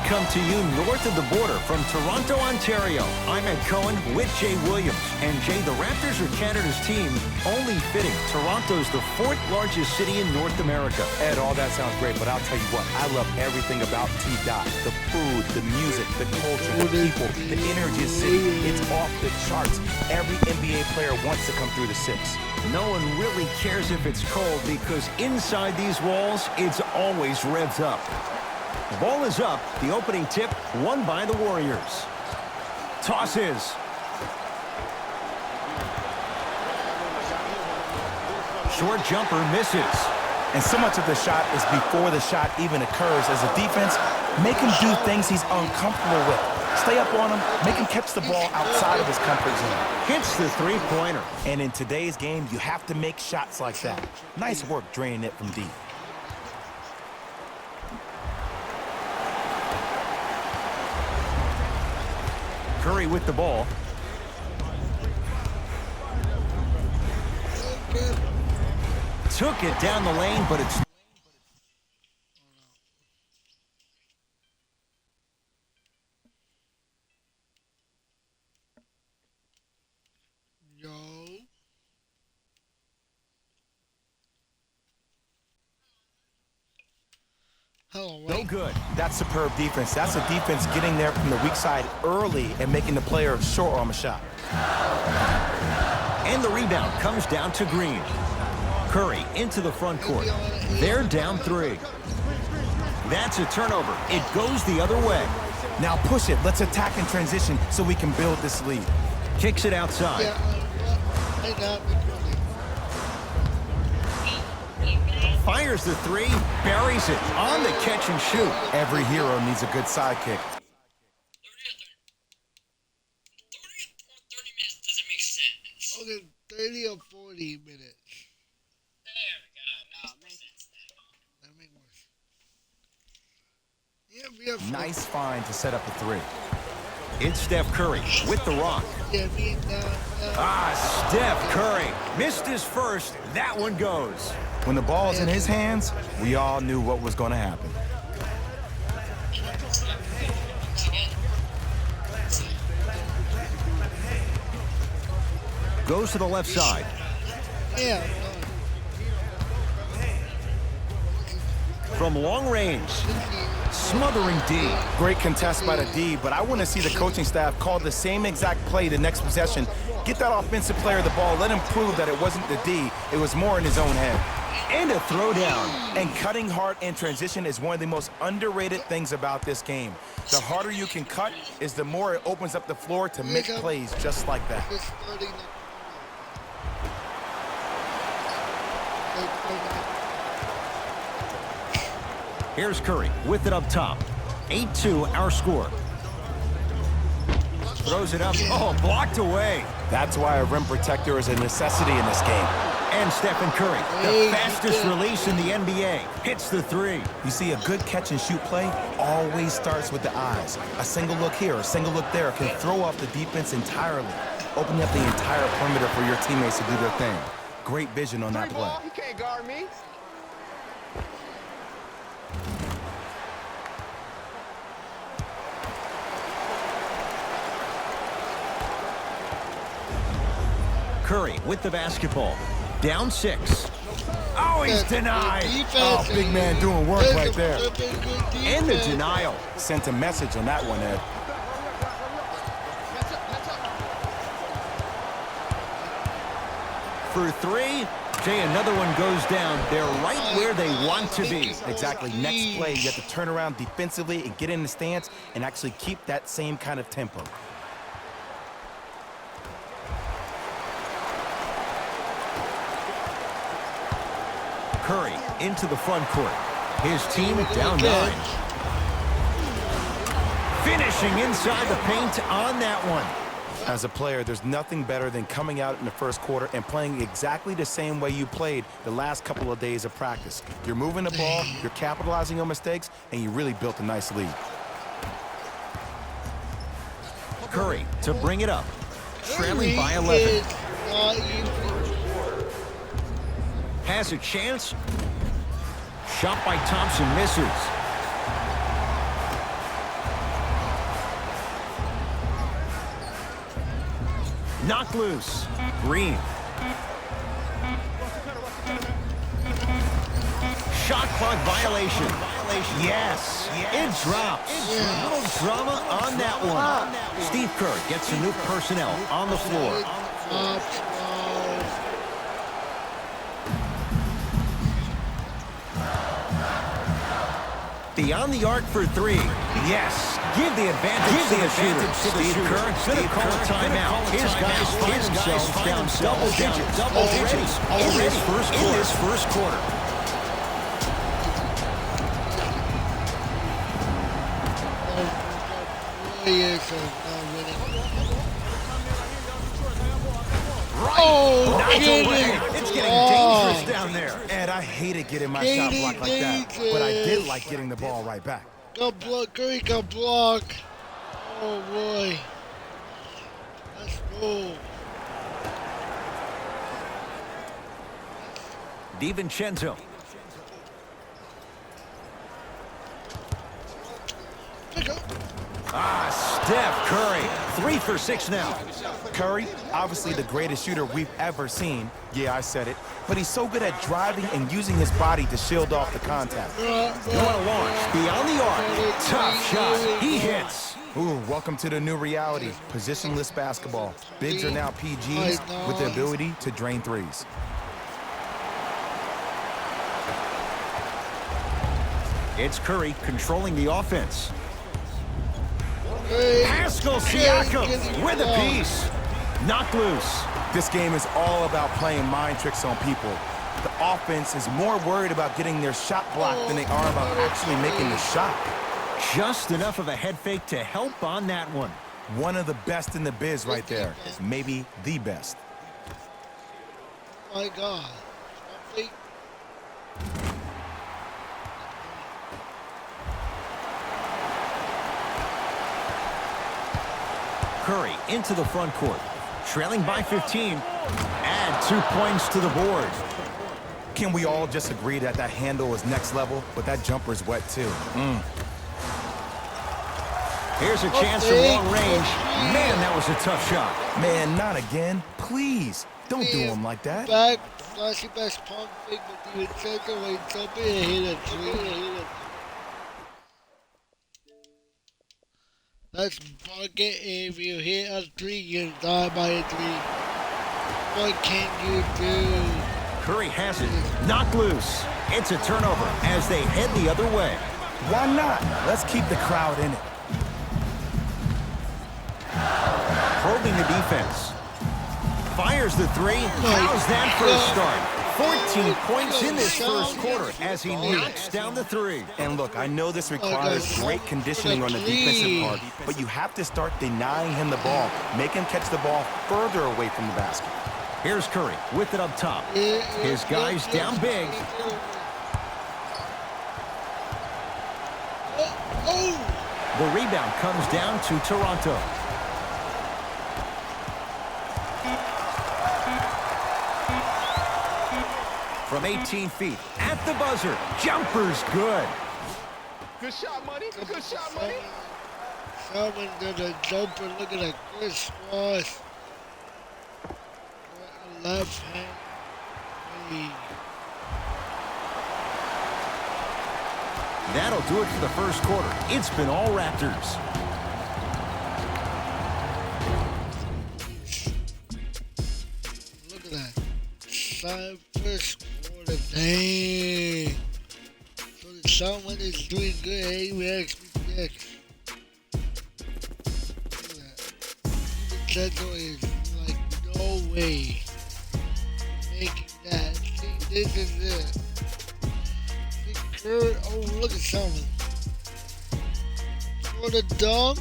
come to you north of the border from Toronto, Ontario. I'm Ed Cohen with Jay Williams. And Jay, the Raptors are Canada's team. Only fitting. Toronto's the fourth largest city in North America. Ed, all that sounds great, but I'll tell you what, I love everything about T-Dot. The food, the music, the culture, the people, the energy of the city. It's off the charts. Every NBA player wants to come through the 6. No one really cares if it's cold because inside these walls, it's always revved up. The ball is up. The opening tip won by the Warriors. Tosses. Short jumper misses. And so much of the shot is before the shot even occurs. As a defense, make him do things he's uncomfortable with. Stay up on him, make him catch the ball outside of his comfort zone. Hits the three-pointer. And in today's game, you have to make shots like that. Nice work draining it from deep. Curry with the ball. Took it down the lane, but it's... No good. That's superb defense. That's a defense getting there from the weak side early and making the player short arm a shot. And the rebound comes down to Green. Curry into the front court. They're down 3. That's a turnover. It goes the other way. Now push it. Let's attack in transition so we can build this lead. Kicks it outside. Fires the 3, buries it on the catch and shoot. Every hero needs a good sidekick. 30 minutes doesn't make sense. Okay, 30 or 40 minutes. There we go. Nah, Makes sense now. That make more sense. Yeah, we have Nice find to set up a 3. It's Steph Curry with the rock. Yeah, Steph Curry missed his first. That one goes. When the ball's in his hands, we all knew what was going to happen. Goes to the left side. Yeah. From long range. Smothering D. Great contest by the D, but I want to see the coaching staff call the same exact play the next possession. Get that offensive player the ball. Let him prove that it wasn't the D. It was more in his own head. And a throwdown. And cutting hard in transition is one of the most underrated things about this game. The harder you can cut is the more it opens up the floor to make plays just like that. Here's Curry with it up top. 8-2 our score. Throws it up. Oh, blocked away. That's why a rim protector is a necessity in this game. And Stephen Curry, the fastest release in the NBA, hits the 3. You see, a good catch and shoot play always starts with the eyes. A single look here, a single look there can throw off the defense entirely, opening up the entire perimeter for your teammates to do their thing. Great vision on that play. You can't guard me. Curry with the basketball. Down 6. Oh, he's denied. Oh, big man doing work right there. And the denial. Sent a message on that one, Ed. For 3. Jay, another one goes down. They're right where they want to be. Exactly. Next play, you have to turn around defensively and get in the stance and actually keep that same kind of tempo. Curry into the front court. His team down 9. Finishing inside the paint on that one. As a player, there's nothing better than coming out in the first quarter and playing exactly the same way you played the last couple of days of practice. You're moving the ball, you're capitalizing on mistakes, and you really built a nice lead. Curry to bring it up. Trailing by 11. Has a chance. Shot by Thompson misses. Knocked loose. Green. Shot clock violation. Yes, it drops. A little drama on that one. Steve Kerr gets some new personnel on the floor. Beyond the arc for three. Yes, give the advantage to the shooter. Steve Kerr gonna call a timeout. His guys find themselves down double digits in this first quarter. Oh, It's getting dangerous down there. And I hated getting my shot blocked like that, but I did like getting the ball right back. Got block, Curry got block. Oh boy. Let's go. DiVincenzo. Pick up. Steph Curry. 3 for 6 now. Curry, obviously the greatest shooter we've ever seen. Yeah, I said it. But he's so good at driving and using his body to shield off the contact. Going to launch. Beyond the arc. Tough shot. He hits. Ooh, welcome to the new reality. Positionless basketball. Bigs are now PGs with the ability to drain threes. It's Curry controlling the offense. Hey, Pascal Siakam with a piece. Knocked loose. This game is all about playing mind tricks on people. The offense is more worried about getting their shot blocked than they are about actually making the shot. Just enough of a head fake to help on that one. One of the best in the biz right there. Maybe the best. my God. Fake. Curry into the front court. Trailing by 15. Add 2 points to the board. Can we all just agree that that handle is next level, but that jumper's wet too? Here's a chance from long range. Man, that was a tough shot. Man, not again. Please, don't do him like that. Back, flashy best pump fake, but you would take away something and hit a three. That's bucket. If you hit a three, you die by a three. What can you do? Curry has it. Knocked loose. It's a turnover as they head the other way. Why not? Let's keep the crowd in it. Probing the defense. Fires the three. How's that for a start? 14 points in this first quarter as he knocks down the three. And look, I know this requires great conditioning on the defensive part, but you have to start denying him the ball. Make him catch the ball further away from the basket. Here's Curry with it up top. His guys down big. The rebound comes down to Toronto. From 18 feet, at the buzzer, jumper's good. Good shot, money. Good shot, money. Someone did a jumper. Look at that good squash. Left hand. Hey. That'll do it for the first quarter. It's been all Raptors. Look at that. First quarter. Dang. So the someone is doing good. Hey, Rex. Next. Look at that. Nintendo is like, no way. Making that. See, this is it. Oh, look at someone. For the dump.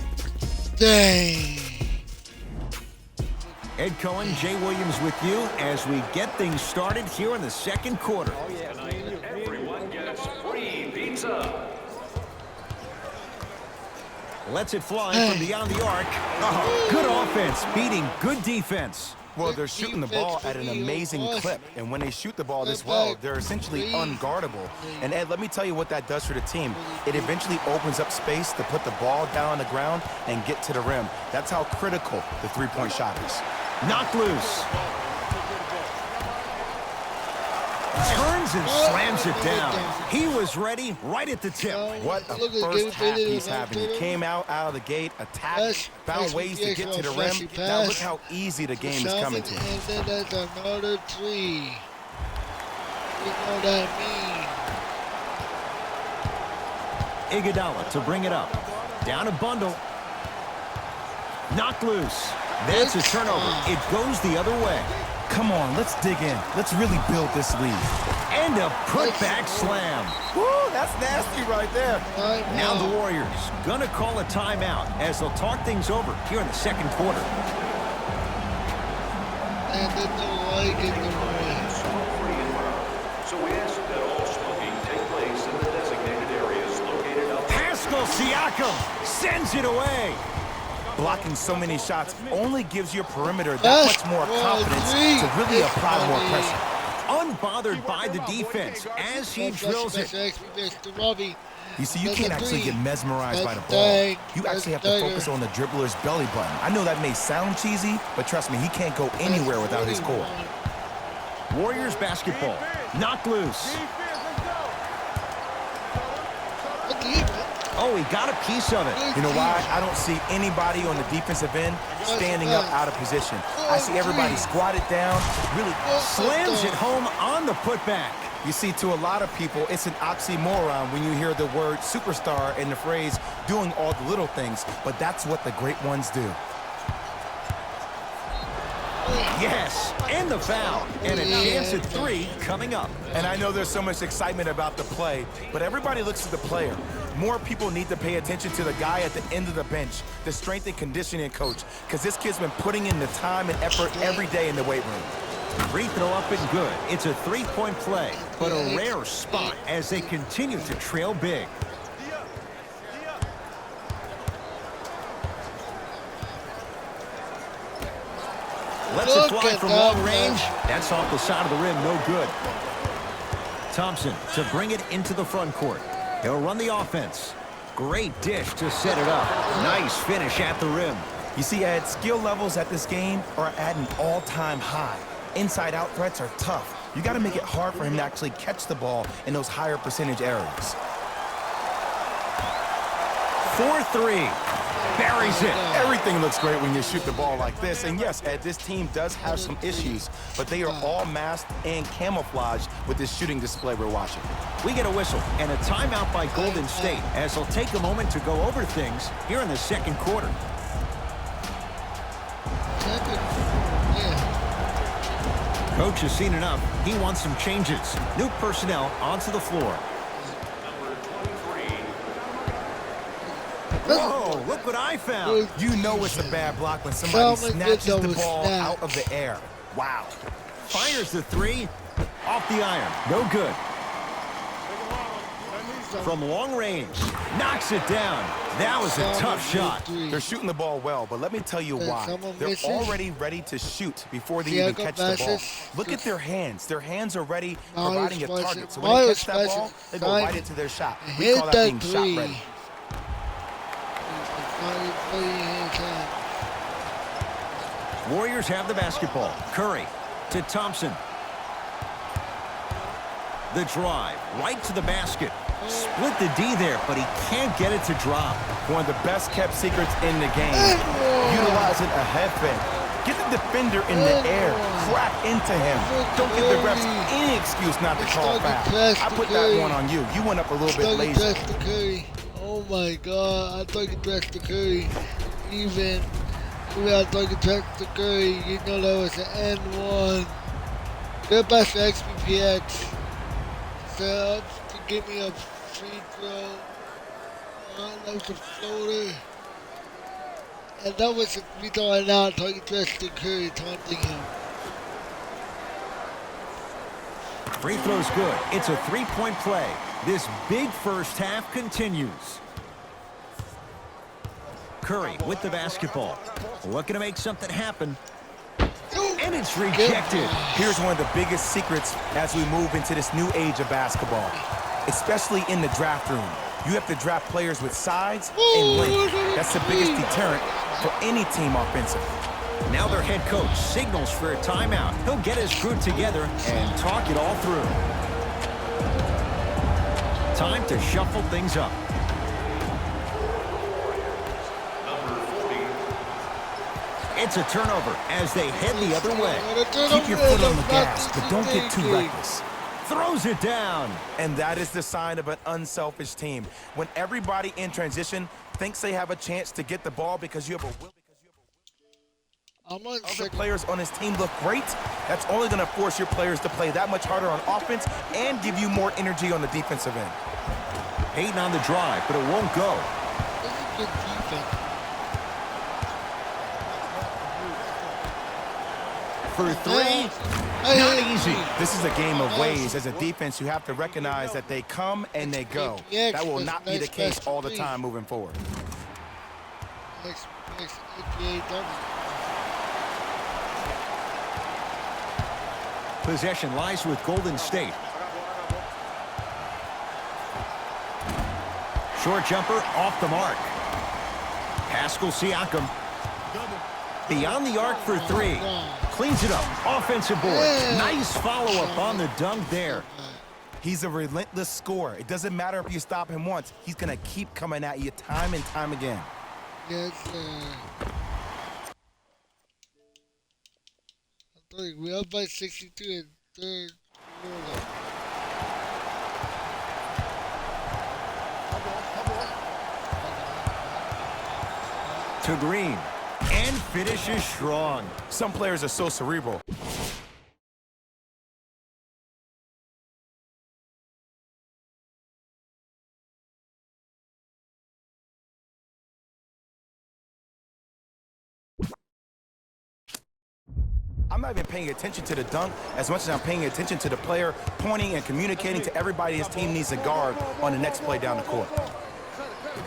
Dang. Ed Cohen, Jay Williams with you as we get things started here in the second quarter. Everyone gets free pizza. Lets it fly from beyond the arc. Oh, good offense beating good defense. Well, they're shooting the ball at an amazing clip, and when they shoot the ball this well, they're essentially unguardable. And Ed, let me tell you what that does for the team. It eventually opens up space to put the ball down on the ground and get to the rim. That's how critical the three-point shot is. Knocked loose. Turns and slams it down. He was ready right at the tip. What a first half he's having. He came out of the gate, attacked, found ways to get to the rim. Now look how easy the game is coming to him. And then that's another three. You know what I mean? Iguodala to bring it up. Down a bundle. Knocked loose. That's a turnover. It goes the other way. Come on, let's dig in. Let's really build this lead. And a putback slam. Woo, that's nasty right there. Now the Warriors gonna call a timeout as they'll talk things over here in the second quarter. And then the light in the way. Smoke free environment. So we ask that all smoking take place in the designated areas located out. Pascal Siakam sends it away. Blocking so many shots only gives your perimeter that much more confidence to really apply more pressure. Unbothered by the defense as he drills it. You see, you can't actually get mesmerized by the ball. You actually have to focus on the dribbler's belly button. I know that may sound cheesy, but trust me, he can't go anywhere without his core. Warriors basketball. Knocked loose. Oh, he got a piece of it. You know why? I don't see anybody on the defensive end standing up out of position. I see everybody squatted down, really Slams it home on the putback. You see, to a lot of people, it's an oxymoron when you hear the word superstar and the phrase doing all the little things, but that's what the great ones do. Yes, and the foul. And a chance at three coming up. And I know there's so much excitement about the play, but everybody looks at the player. More people need to pay attention to the guy at the end of the bench, the strength and conditioning coach, because this kid's been putting in the time and effort every day in the weight room. Free throw up and good. It's a three-point play, but a rare spot as they continue to trail big. Let's it fly from long range. That's off the side of the rim, no good. Thompson to bring it into the front court. He'll run the offense. Great dish to set it up. Nice finish at the rim. You see, Ed, skill levels at this game are at an all-time high. Inside-out threats are tough. You got to make it hard for him to actually catch the ball in those higher percentage areas. 4-3. Buries it. Everything looks great when you shoot the ball like this. And yes, Ed, this team does have some issues, but they are all masked and camouflaged with this shooting display we're watching. We get a whistle and a timeout by Golden State as they'll take a moment to go over things here in the second quarter. Coach has seen enough. He wants some changes. New personnel onto the floor. Number 23. Whoa, look what I found. You know it's a bad block when somebody snatches the ball out of the air. Wow. Fires the three. Off the iron. No good. From long range. Knocks it down. That was a tough shot. They're shooting the ball well, but let me tell you why. They're already ready to shoot before they even catch the ball. Look at their hands. Their hands are ready, providing a target. So when they catch that ball, they go right into their shot. We call that being shot ready. Warriors have the basketball. Curry to Thompson. The drive right to the basket. Split the D there, but he can't get it to drop. One of the best kept secrets in the game. Utilizing a head fake. Get the defender in the air. Crack into him. Don't give the refs any excuse not to call foul. I put that one on you. You went up a little bit lazy. Oh my God, I thought you dressed the Curry. Even I thought you dressed the Curry, you know that was an N1. Good pass for XPPX. Set up to give me a free throw. That was a floater. And that was a free throw right now. I thought you dressed the Curry, taunting him. Free throw's good. It's a three-point play. This big first half continues. Curry with the basketball. Looking to make something happen. And it's rejected. Here's one of the biggest secrets as we move into this new age of basketball, especially in the draft room. You have to draft players with size and length. That's the biggest deterrent for any team offensively. Now their head coach signals for a timeout. He'll get his group together and talk it all through. Time to shuffle things up. Number 40. It's a turnover as they head the other way. Keep your foot on the gas, but don't get too reckless. Throws it down. And that is the sign of an unselfish team. When everybody in transition thinks they have a chance to get the ball because you have a will. I'm on Other second. players on his team look great. That's only going to force your players to play that much harder on offense and give you more energy on the defensive end. Hayden on the drive, but it won't go. This is good defense. For three, Hey, not hey, easy. This is a game of ways. As a defense, you have to recognize that they come and they go. That will not be the case all the time moving forward. Next APA Possession lies with Golden State. Short jumper off the mark. Pascal Siakam. Beyond the arc for three. Cleans it up. Offensive board. Nice follow-up on the dunk there. He's a relentless scorer. It doesn't matter if you stop him once. He's going to keep coming at you time and time again. Yes, sir. We're up by 62 in third quarter. To Green. And finishes strong. Some players are so cerebral. I'm not even paying attention to the dunk as much as I'm paying attention to the player pointing and communicating to everybody his team needs to guard on the next play down the court.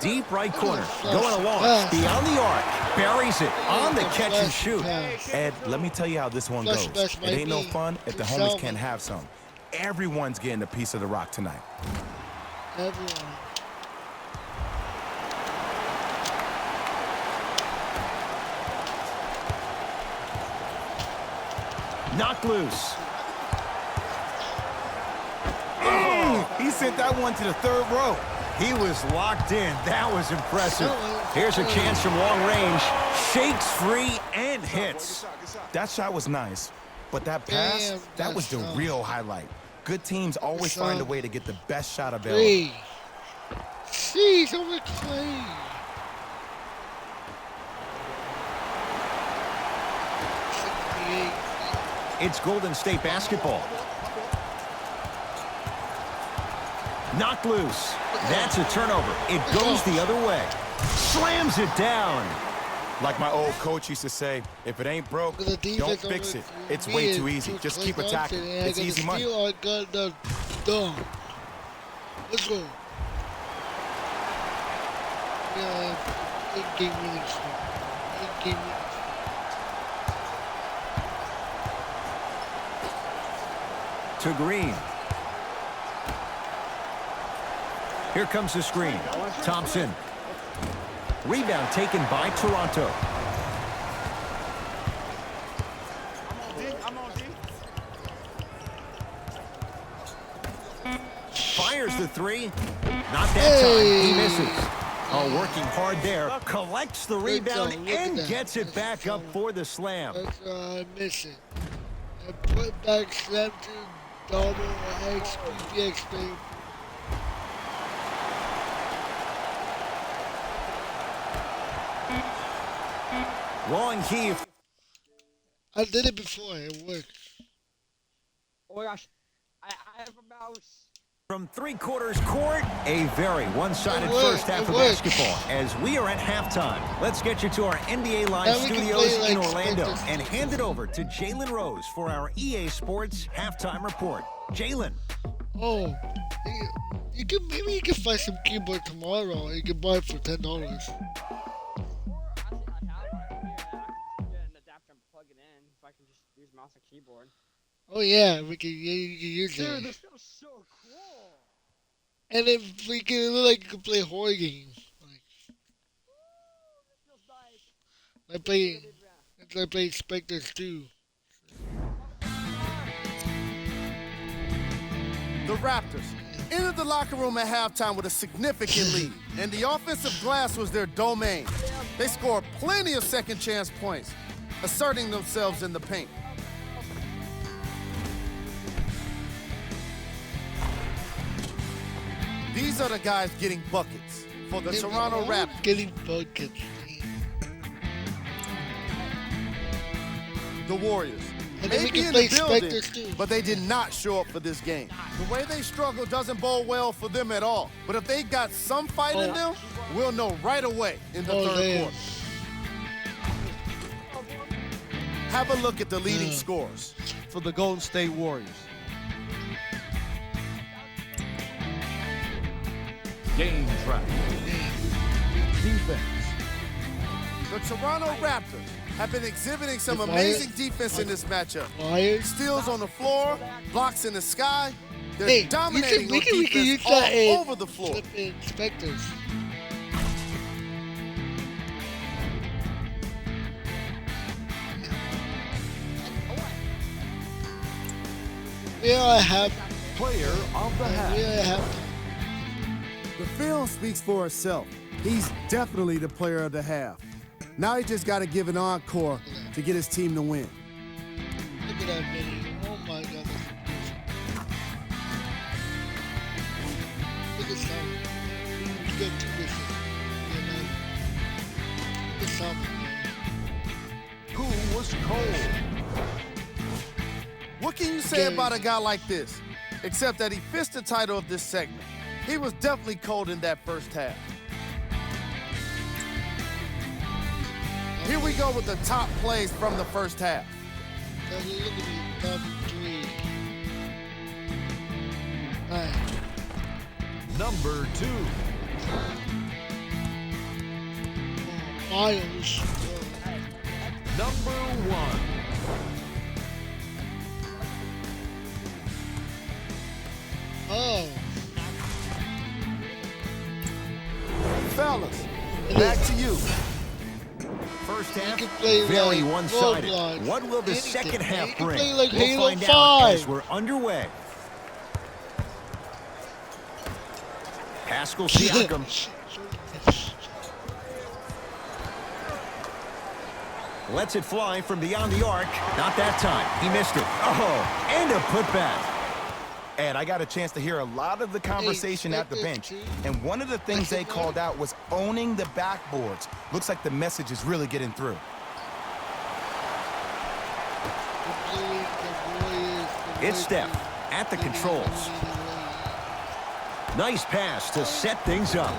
Deep right corner. Going along. Beyond the arc. Buries it on the catch and shoot. Ed, let me tell you how this one goes. It ain't no fun if the homies can't have some. Everyone's getting a piece of the rock tonight. Everyone. Knocked loose. He sent that one to the third row. He was locked in. That was impressive. Here's a chance from long range. Shakes free and hits. That shot was nice, but that pass, that was the real highlight. Good teams always find a way to get the best shot available. Three. Jeez, over Clay. It's Golden State basketball. Knocked loose. That's a turnover. It goes the other way. Slams it down. Like my old coach used to say, if it ain't broke, don't fix it. It's way too easy. Just keep attacking. It's easy money. I got the dunk. Let's go. Yeah, 8 game winning streak. 8 game winning streak. To Green. Here comes the screen. Thompson. Rebound taken by Toronto. Fires the three. Not that time. He misses. Oh, working hard there. Collects the rebound and gets it back up for the slam. That's missing. And put back slam to double XPPX, baby. Long heave. I did it before. It worked. Oh my gosh. I have a mouse. From three-quarters court, a very one-sided It worked, first half it of worked. basketball as we are at halftime. Let's get you to our NBA Live Now we can studios play in like Orlando Spectre. and hand it over to Jalen Rose for our EA Sports halftime report. Jalen. Oh, you can maybe you can find some keyboard tomorrow. You can buy it for $10. Actually, I have one here that I can get an adapter and plug it in if I can just use mouse and keyboard. Oh yeah, we can. Yeah, you can use Dude, it. this feels so cool. And then we can it look like you can play horror games. Like, This feels nice. like play Since I played Spectres too. The Raptors entered the locker room at halftime with a significant lead, and the offensive glass was their domain. They scored plenty of second chance points, asserting themselves in the paint. These are the guys getting buckets for the Toronto Raptors. Getting buckets. The Warriors And may then we be can in play the building, Spectres too. but they did not show up for this game. The way they struggle doesn't bode well for them at all. But if they got some fight in them, we'll know right away in the third damn. quarter. Have a look at the leading scores for the Golden State Warriors. Game track. Defense. The Toronto Raptors have been exhibiting some The amazing defense in this matchup. Warriors. Steals on the floor, blocks in the sky. They're Hey, dominating we on can use defense that all in over the floor. flipping Spectres. Yeah, I have. Player of the half. Yeah, I have. The film speaks for itself. He's definitely the player of the half. Now he just got to give an encore to get his team to win. Look at that video. Oh my god. Look at Simon. You get to this. Look at Simon, man. Who was cold? What can you say about a guy like this? Except that he fits the title of this segment. He was definitely cold in that first half. Here we go with the top plays from the first half. Look at me, top 3. Alright. Number 2. Miles. Number 1. Oh. Fellas, back to you. First You half, can play very like one-sided. Roblox, What will the anything, second man. half You can bring? play like We'll Halo find 5. out as we're underway. Pascal Siakam lets it fly from beyond the arc. Not that time. He missed it. Oh, and a putback. Ed, I got a chance to hear a lot of the conversation at the bench, and one of the things they called out was owning the backboards. Looks like the message is really getting through. It's Steph at the controls. Nice pass to set things up.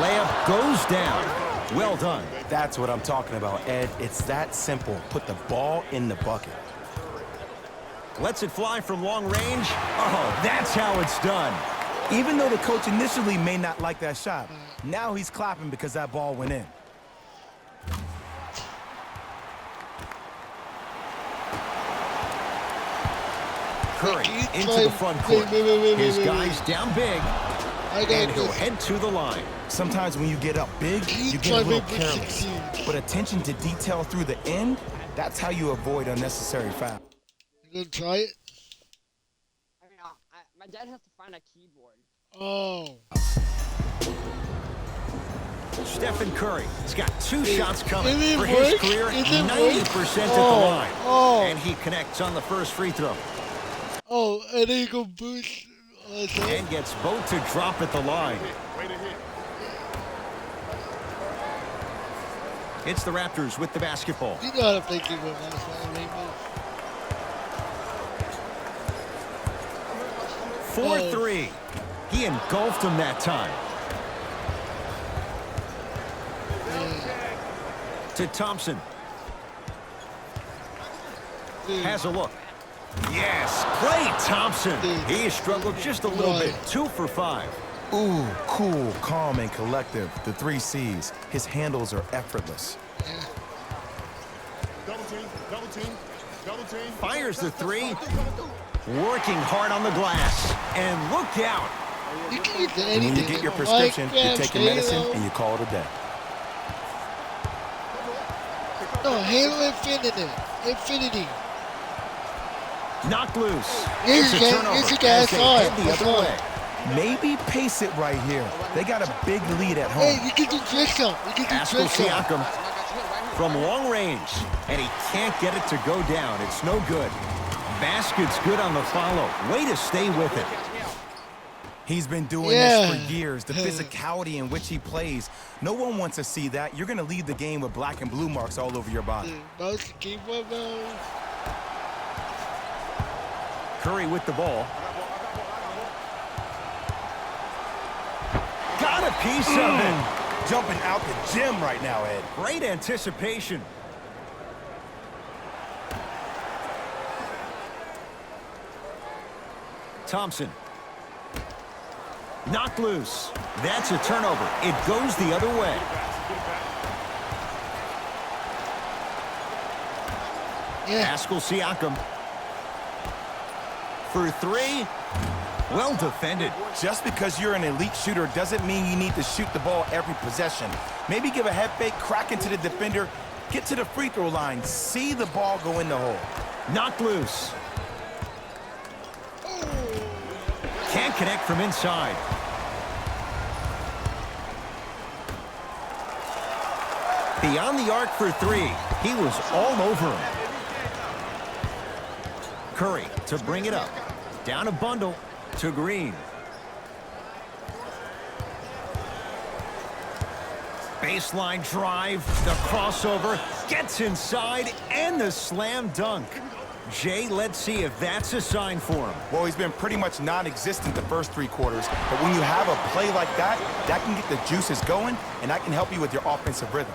Layup goes down. Well done. That's what I'm talking about, Ed. It's that simple. Put the ball in the bucket. Lets it fly from long range. Oh, that's how it's done. Even though the coach initially may not like that shot, now he's clapping because that ball went in. Curry into the front court. His guy's down big, and he'll head to the line. Sometimes when you get up big, you get a little careless. But attention to detail through the end, that's how you avoid unnecessary foul. You gonna try it? I mean, my dad has to find a keyboard. Oh. Stephen Curry has got 2 shots coming Did it for his work? career, Did it 90% work? at the line. Oh. And he connects on the first free throw. Oh, and then you go boost. And gets both to drop at the line. Way to hit. It's the Raptors with the basketball. You know how to play keyboard mouse, man. Rainbow. 4-3. He engulfed him that time. To Thompson. Has a look. Yes, Klay Thompson. He struggled just a little bit. 2 for 5. Ooh, cool, calm, and collective. The 3 C's. His handles are effortless. Double team, double team, double team. Fires the 3. Working hard on the glass. And look out. You can get to And anything. when you get your prescription, you Minecraft, take your medicine Halo. and you call it a day. No, Halo Infinity. Infinity. Knocked loose. Yes, It's a you can. turnover Yes, you can. as I they saw it. head the I other saw way. it. Maybe pace it right here. They got a big lead at Hey, home. you can do tricks on. You can do Pascal tricks on. Siakam from long range, and he can't get it to go down. It's no good. Basket's good on the follow. Way to stay with it. He's been doing Yeah. this for years. The physicality in which he plays. No one wants to see that. You're going to leave the game with black and blue marks all over your body. Mouse the keyboard mouse. Curry with the ball. Got a piece of it. Jumping out the gym right now, Ed. Great anticipation. Thompson. Knocked loose. That's a turnover. It goes the other way. Yeah. Pascal Siakam. For three. Well defended. Just because you're an elite shooter doesn't mean you need to shoot the ball every possession. Maybe give a head fake, crack into the defender, get to the free throw line, see the ball go in the hole. Knocked loose. Can't connect from inside. Beyond the arc for three. He was all over him. Curry to bring it up. Down a bundle to Green. Baseline drive, the crossover, gets inside, and the slam dunk. Jay, let's see if that's a sign for him. Well, he's been pretty much non-existent the first three quarters, but when you have a play like that, that can get the juices going, and that can help you with your offensive rhythm.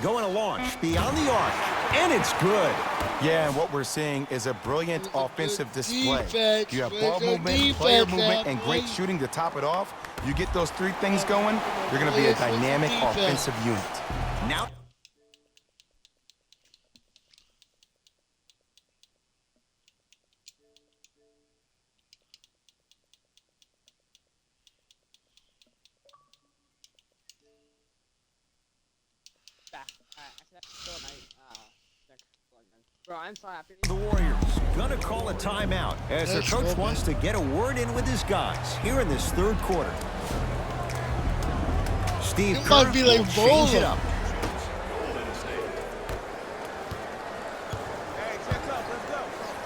Going to launch beyond the arc, and it's good. Yeah, and what we're seeing is a brilliant offensive display. Defense, You have with ball the movement, player defense, movement, and great boy. shooting to top it off. You get those three things going, you're going to be a Yes, with the dynamic defense. offensive unit. Now, Back. Actually, that's still my stick plugged in. Bro, I'm sorry. After the Warriors gonna call a timeout as their That's coach open. wants to get a word in with his guys here in this third quarter. Steve It Kerr might be like will change it bowling. up.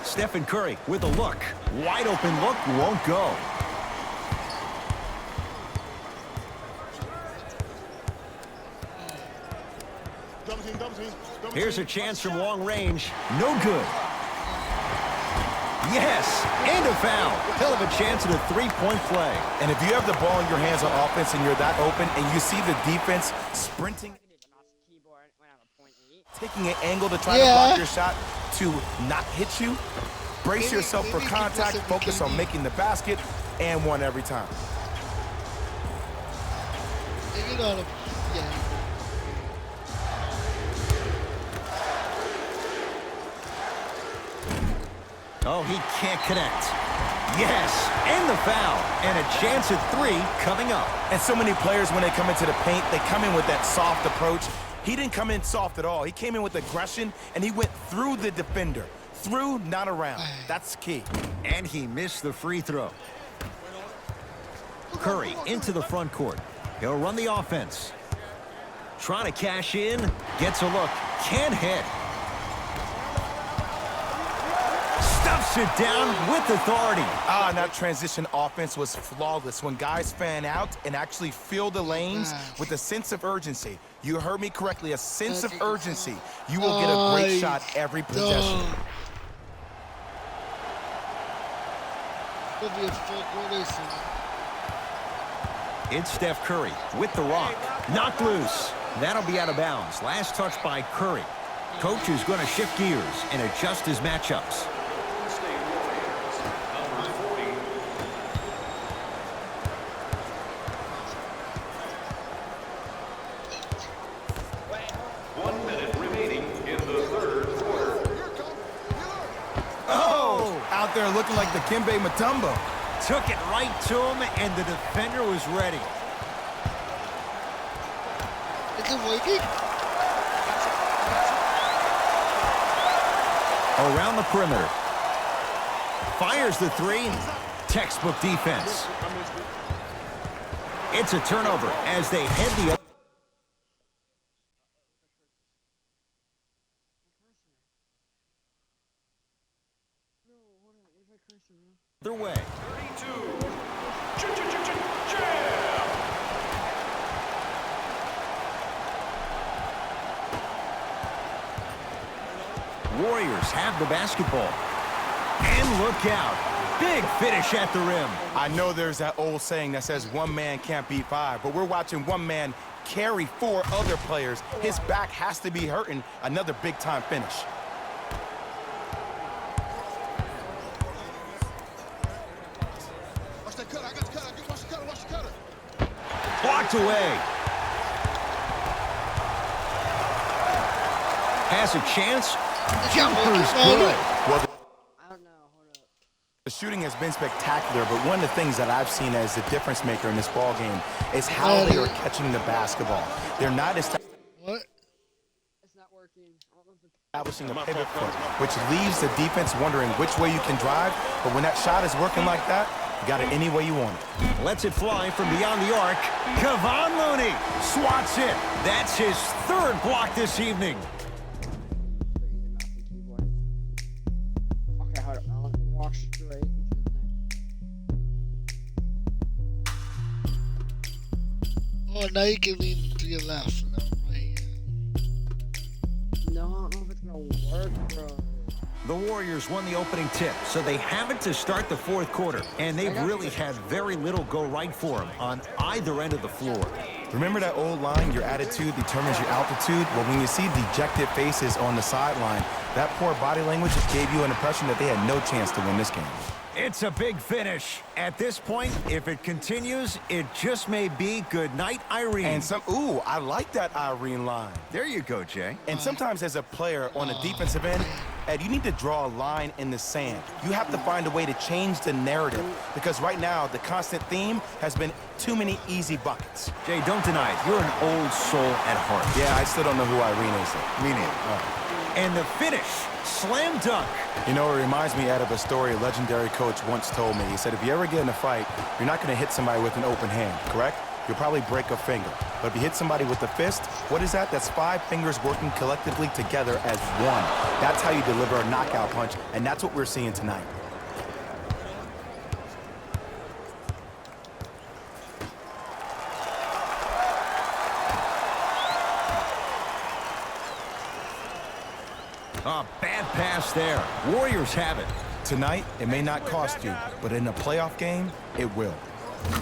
Stephen Curry with a look. Wide open look, won't go. Here's a chance from long range. No good. Yes, and a foul. Hell of a chance at a three-point play. And if you have the ball in your hands on offense and you're that open and you see the defense sprinting, I could do the mouse keyboard went out of 0.8. taking an angle to try to Yeah. block your shot to not hit you, brace Maybe- yourself for maybe contact, keep this focus on KD. making the basket, and one every time. You know, yeah. Oh, he can't connect. Yes, and the foul. And a chance at three coming up. And so many players, when they come into the paint, they come in with that soft approach. He didn't come in soft at all. He came in with aggression, and he went through the defender. Through, not around. That's key. And he missed the free throw. Curry into the front court. He'll run the offense. Trying to cash in. Gets a look. Can't hit. Stuffs it down with authority. And that transition offense was flawless when guys fan out and actually fill the lanes with a sense of urgency. You heard me correctly, a sense of urgency. You will get a great shot every possession. Could be a full quarter soon. It's Steph Curry with the rock. Knocked loose. That'll be out of bounds. Last touch by Curry. Coach is going to shift gears and adjust his matchups. State Warriors, number 40. One minute remaining in the third quarter. Oh, out there looking like the Kimbe Mutombo. Took it right to him, and the defender was ready. Is it working? Around the perimeter. Fires the three. Textbook defense. It's a turnover as they head the other way. 32. Jam! Warriors have the basketball. And look out. Big finish at the rim. I know there's that old saying that says one man can't beat five, but we're watching one man carry four other players. His back has to be hurting. Another big-time finish. Watch that cut. I got the cut. Watch the cutter. Watch the cutter. Blocked away. Has a chance. Jumper's good. Well, I don't know. Hold up. the shooting has been spectacular, but one of the things that I've seen as the difference maker in this ball game is how they are catching the basketball. They're not What? It's not working. I don't know if it's establishing a pivot foot, which leaves the defense wondering which way you can drive, but when that shot is working like that, you got it any way you want it. Lets it fly from beyond the arc. Kevon Looney swats it. That's his third block this evening. Okay, hold up. Now let me walk straight into the thing. Oh, now you can lean to your left. No, right here. No, I don't know if it's gonna work, bro. The Warriors won the opening tip, so they have it to start the fourth quarter, and they've really had very little go right for them on either end of the floor. Remember that old line, your attitude determines your altitude? Well, when you see dejected faces on the sideline, that poor body language gave you an impression that they had no chance to win this game. It's a big finish. At this point, if it continues, it just may be good night, Irene. And ooh, I like that Irene line. There you go, Jay. And sometimes as a player on the defensive end, Ed, you need to draw a line in the sand. You have to find a way to change the narrative because right now the constant theme has been too many easy buckets. Jay, don't deny it. You're an old soul at heart. Yeah, I still don't know who Irene is. Me neither. And the finish, slam dunk. You know, it reminds me, Ed, of a story a legendary coach once told me. He said, if you ever get in a fight, you're not going to hit somebody with an open hand, correct? You'll probably break a finger. But if you hit somebody with a fist, what is that? That's 5 fingers working collectively together as one. That's how you deliver a knockout punch, and that's what we're seeing tonight. A bad pass there. Warriors have it. Tonight, it may not cost you, but in a playoff game, it will.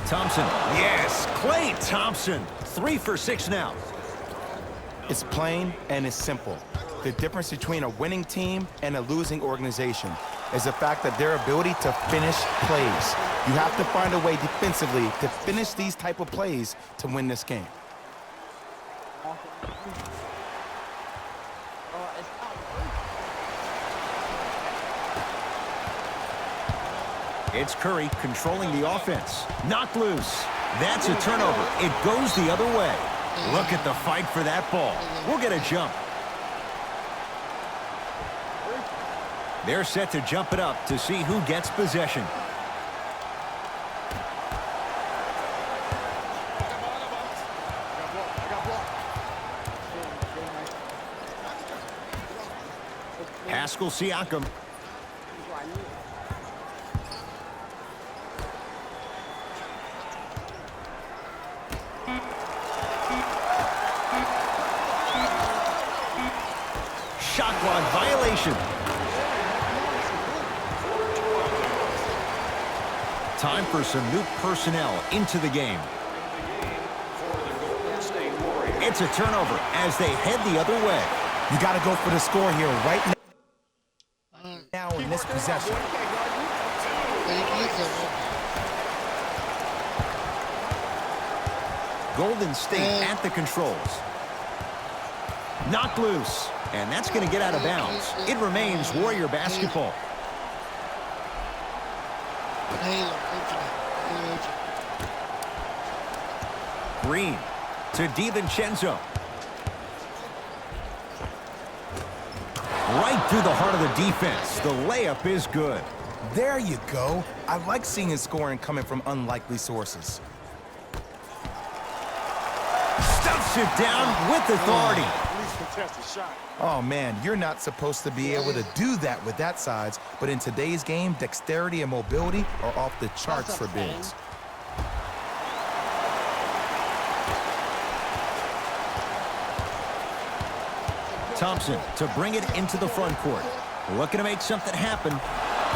Thompson. Yes, Klay Thompson. 3 for 6 now. It's plain and it's simple. The difference between a winning team and a losing organization is the fact that their ability to finish plays. You have to find a way defensively to finish these type of plays to win this game. Oh, it's not working. It's Curry controlling the offense. Knocked loose. That's a turnover. It goes the other way. Look at the fight for that ball. We'll get a jump. They're set to jump it up to see who gets possession. Pascal Siakam. Shot clock violation. Time for some new personnel into the game. It's a turnover as they head the other way. You got to go for the score here right now in this possession. Golden State at the controls. Knocked loose, and that's going to get out of bounds. It remains Warrior basketball. Green to DiVincenzo. Right through the heart of the defense. The layup is good. There you go. I like seeing his scoring coming from unlikely sources. Stuffs it down with authority. Oh, man, you're not supposed to be able to do that with that size, but in today's game, dexterity and mobility are off the charts for bigs. Thompson to bring it into the front court. Looking to make something happen.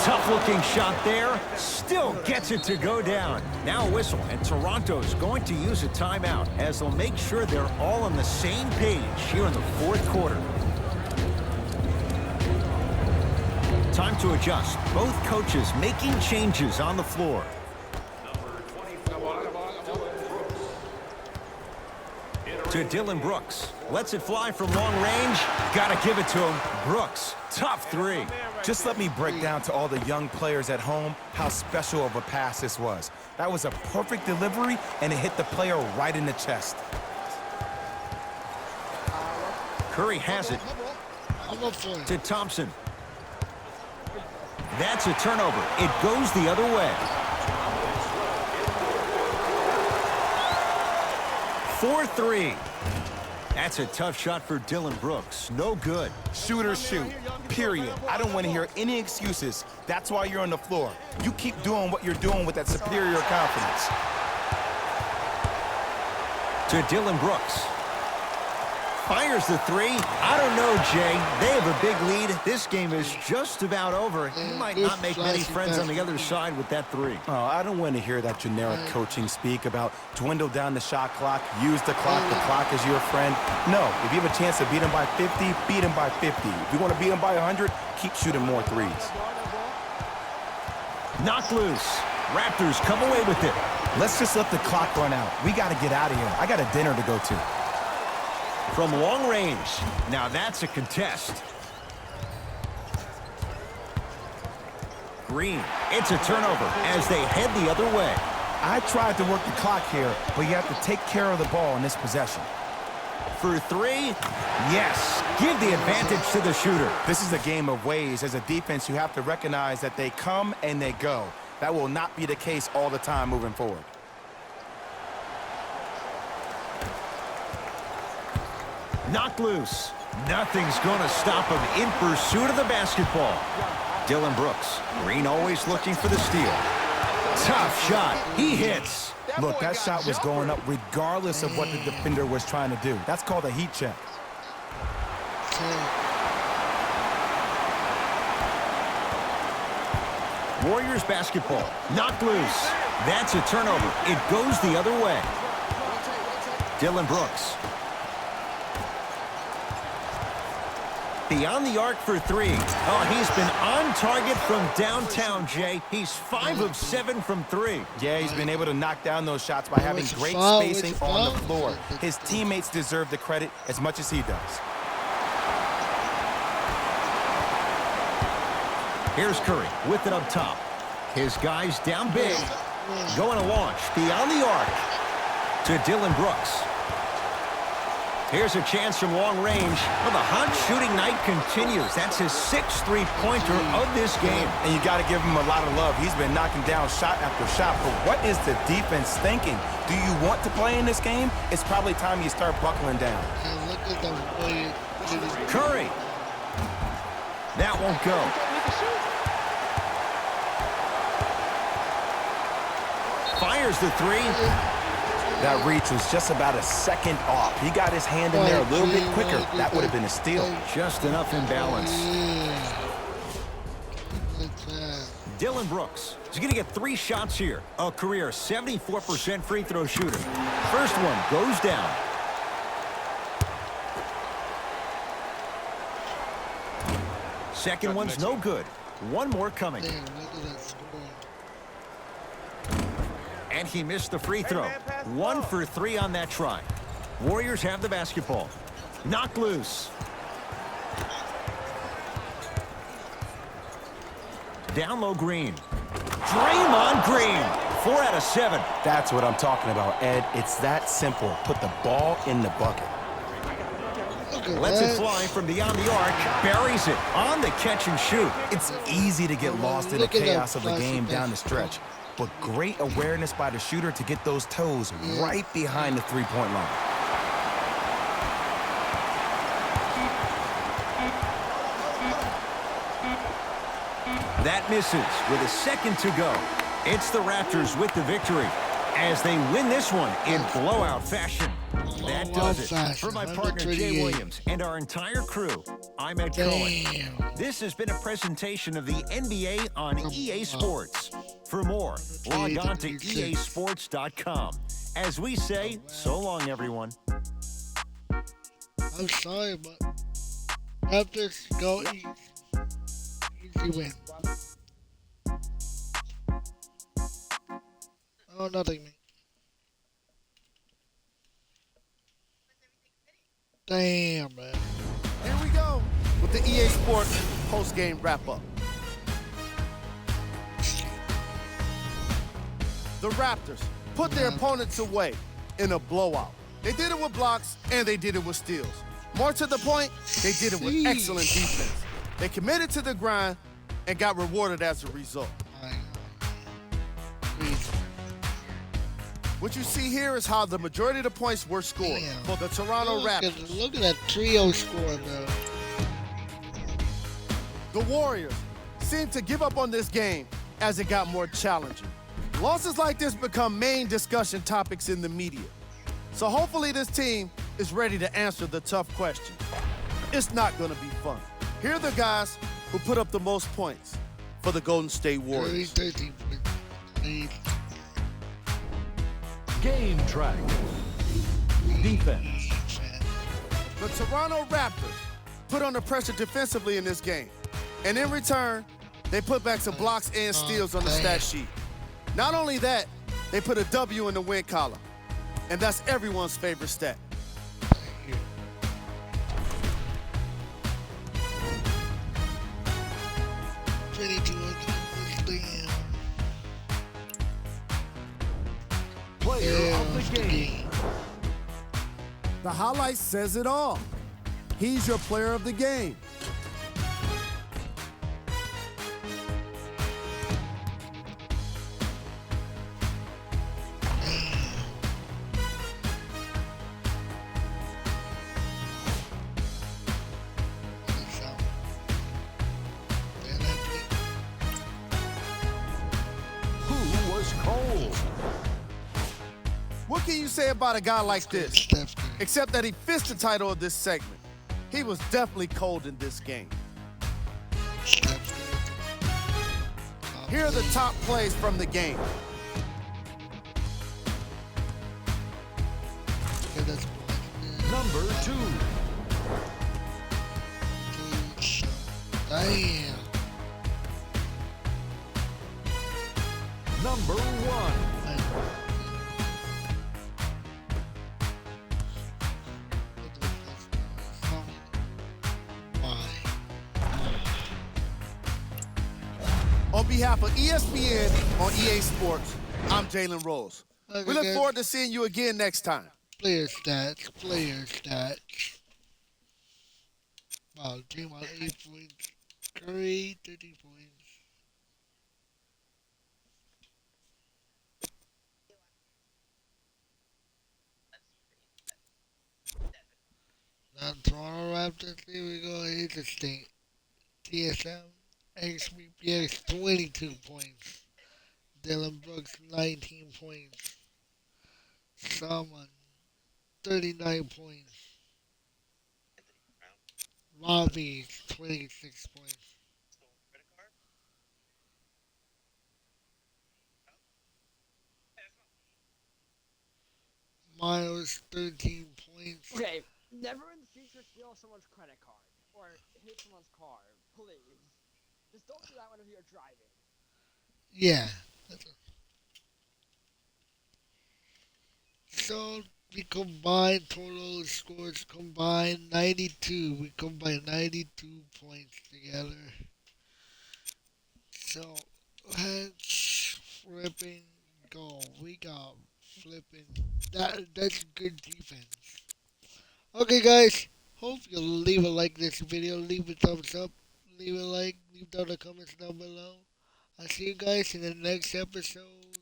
Tough-looking shot there. Still gets it to go down. Now a whistle, and Toronto's going to use a timeout as they'll make sure they're all on the same page here in the fourth quarter. Time to adjust. Both coaches making changes on the floor. To Dillon Brooks. Lets it fly from long range. Gotta give it to him. Brooks, tough three. Just let me break down to all the young players at home how special of a pass this was. That was a perfect delivery, and it hit the player right in the chest. Curry has it. I'm up for it. To Thompson. That's a turnover. It goes the other way. 4-3. That's a tough shot for Dillon Brooks. No good. Shooters shoot, period. I don't want to hear any excuses. That's why you're on the floor. You keep doing what you're doing with that superior confidence. To Dillon Brooks. Fires the three. I don't know, Jay. They have a big lead. This game is just about over. He might not make many friends on the other side with that three. Oh, I don't want to hear that generic coaching speak about dwindle down the shot clock, use the clock is your friend. No, if you have a chance to beat him by 50, beat him by 50. If you want to beat him by 100, keep shooting more threes. Knocked loose. Raptors come away with it. Let's just let the clock run out. We got to get out of here. I got a dinner to go to. From long range. Now that's a contest. Green. It's a turnover as they head the other way. I tried to work the clock here, but you have to take care of the ball in this possession. For three. Yes. Give the advantage to the shooter. This is a game of ways. As a defense, you have to recognize that they come and they go. That will not be the case all the time moving forward. Knocked loose. Nothing's going to stop him in pursuit of the basketball. Dillon Brooks. Green always looking for the steal. Tough shot. He hits. Look, that shot was going up regardless of what the defender was trying to do. That's called a heat check. Warriors basketball. Knocked loose. That's a turnover. It goes the other way. Dillon Brooks. Beyond the arc for three. Oh, he's been on target from downtown, Jay. He's 5 of 7 from three. Yeah, he's been able to knock down those shots by having great spacing on the floor. His teammates deserve the credit as much as he does. Here's Curry with it up top. His guys down big. Going to launch beyond the arc to Dillon Brooks. Here's a chance from long range. Well, the hot shooting night continues. That's his 6th three-pointer of this game. And you got to give him a lot of love. He's been knocking down shot after shot. But what is the defense thinking? Do you want to play in this game? It's probably time you start buckling down. Look at the way Curry. That won't go. Fires the three. That reach was just about a second off. He got his hand in there a little bit quicker. That would have been a steal. Just enough imbalance. Yeah. Dillon Brooks is going to get 3 shots here. A career 74% free throw shooter. First one goes down. Second one's no good. One more coming. Damn, look at that score. And he missed the free throw. 1 for 3 on that try. Warriors have the basketball. Knocked loose. Down low, Green. Draymond Green. 4 out of 7. That's what I'm talking about, Ed. It's that simple. Put the ball in the bucket. Look at Lets it that. fly from beyond the arc. Buries it on the catch and shoot. It's easy to get lost in the Look at that chaos of the flashy game down the basket. stretch, but great awareness by the shooter to get those toes right behind the three-point line. That misses with a second to go. It's the Raptors with the victory as they win this one in blowout fashion. That does it. For my partner, Jay 138. Williams, and our entire crew, I'm Ed Cohen. Damn. This has been a presentation of the NBA on EA Sports. For more, log on to easports.com. As we say, so long, everyone. I'm sorry, but Raptors go easy. Easy win. Oh, nothing, man. Damn, man. Here we go with the EA Sports post-game wrap-up. The Raptors put their opponents away in a blowout. They did it with blocks, and they did it with steals. More to the point, they did it with excellent defense. They committed to the grind and got rewarded as a result. What you see here is how the majority of the points were scored Damn. for the Toronto Raptors. Look at that trio score, bro. The Warriors seemed to give up on this game as it got more challenging. Losses like this become main discussion topics in the media. So hopefully this team is ready to answer the tough questions. It's not going to be fun. Here are the guys who put up the most points for the Golden State Warriors. 13 points. Game track. Defense. The Toronto Raptors put under pressure defensively in this game. And in return, they put back some blocks and steals on the stat sheet. Not only that, they put a W in the win column. And that's everyone's favorite stat. Player of the game. The highlight says it all. He's your player of the game. Who was cold? What can you say about a guy like this? Steph Curry. Except that he fits the title of this segment. He was definitely cold in this game. Steph Curry. Here are the top plays from the game. Yeah, that's Number 2. Damn. Number 1. On behalf of ESPN on EA Sports, I'm Jalen Rose. Okay, We look guys. forward to seeing you again next time. Player stats. Wow, Draymond 8 points. Curry 30 points. Now Toronto Raptors, here we go. Here's the thing. TSM, XBPX 22 points. Dylan Brooks 19 points. Salmon 39 points. Robbie 26 points. Miles 13 points. Okay, never in the future steal someone's credit card or hit someone's car, please. Just don't do that whenever you're driving. Yeah. So we combined total scores combined 92. We combined 92 points together. So let's flipping go. We got flipping. That's good defense. Okay, guys. Hope you'll leave a like this video, leave a thumbs up, leave a like, leave down the comments down below. I'll see you guys in the next episode.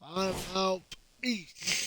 I'm out. Peace.